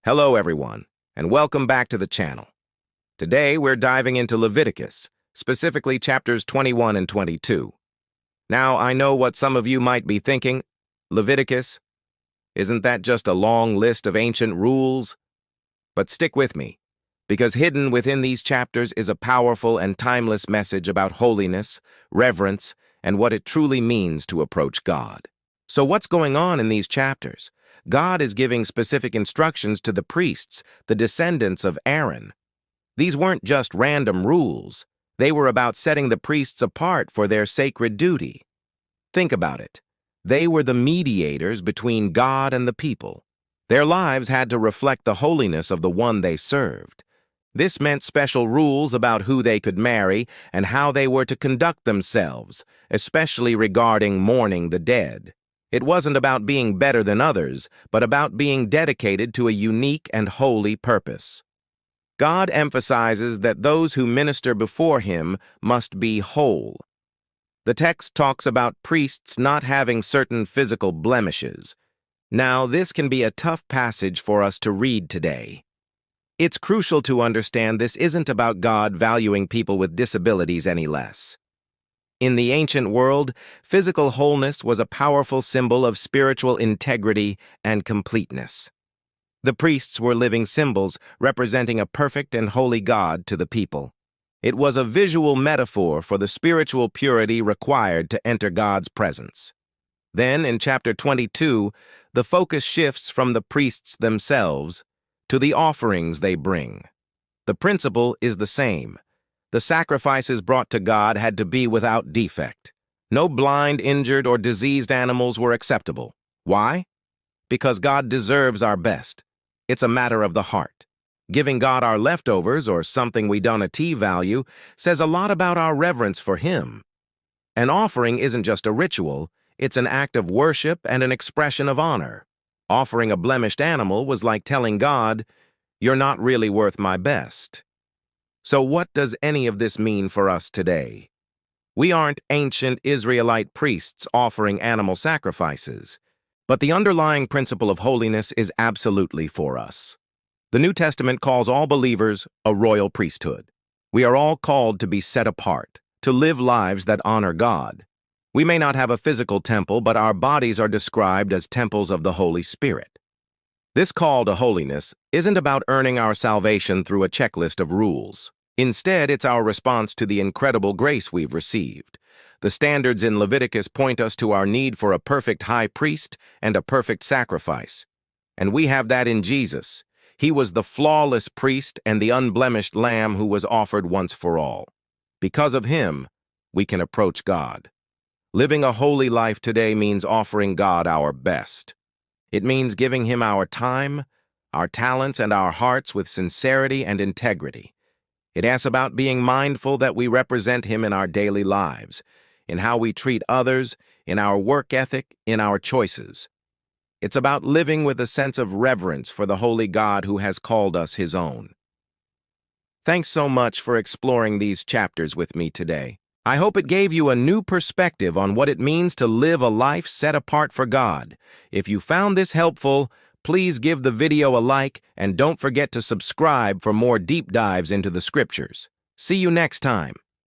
Hello everyone, and welcome back to the channel. Today we're diving into Leviticus, specifically chapters 21 and 22. Now, I know what some of you might be thinking. Leviticus? Isn't that just a long list of ancient rules? But stick with me, because hidden within these chapters is a powerful and timeless message about holiness, reverence, and what it truly means to approach God. So what's going on in these chapters? God is giving specific instructions to the priests, the descendants of Aaron. These weren't just random rules. They were about setting the priests apart for their sacred duty. Think about it. They were the mediators between God and the people. Their lives had to reflect the holiness of the one they served. This meant special rules about who they could marry and how they were to conduct themselves, especially regarding mourning the dead. It wasn't about being better than others, but about being dedicated to a unique and holy purpose. God emphasizes that those who minister before Him must be whole. The text talks about priests not having certain physical blemishes. Now, this can be a tough passage for us to read today. It's crucial to understand this isn't about God valuing people with disabilities any less. In the ancient world, physical wholeness was a powerful symbol of spiritual integrity and completeness. The priests were living symbols representing a perfect and holy God to the people. It was a visual metaphor for the spiritual purity required to enter God's presence. Then, in chapter 22, the focus shifts from the priests themselves to the offerings they bring. The principle is the same. The sacrifices brought to God had to be without defect. No blind, injured, or diseased animals were acceptable. Why? Because God deserves our best. It's a matter of the heart. Giving God our leftovers, or something we don't value, says a lot about our reverence for Him. An offering isn't just a ritual, it's an act of worship and an expression of honor. Offering a blemished animal was like telling God, "You're not really worth my best." So what does any of this mean for us today? We aren't ancient Israelite priests offering animal sacrifices, but the underlying principle of holiness is absolutely for us. The New Testament calls all believers a royal priesthood. We are all called to be set apart, to live lives that honor God. We may not have a physical temple, but our bodies are described as temples of the Holy Spirit. This call to holiness isn't about earning our salvation through a checklist of rules. Instead, it's our response to the incredible grace we've received. The standards in Leviticus point us to our need for a perfect high priest and a perfect sacrifice. And we have that in Jesus. He was the flawless priest and the unblemished lamb who was offered once for all. Because of Him, we can approach God. Living a holy life today means offering God our best. It means giving Him our time, our talents, and our hearts with sincerity and integrity. It asks about being mindful that we represent Him in our daily lives, in how we treat others, in our work ethic, in our choices. It's about living with a sense of reverence for the holy God who has called us His own. Thanks so much for exploring these chapters with me today. I hope it gave you a new perspective on what it means to live a life set apart for God. If you found this helpful, please give the video a like and don't forget to subscribe for more deep dives into the scriptures. See you next time.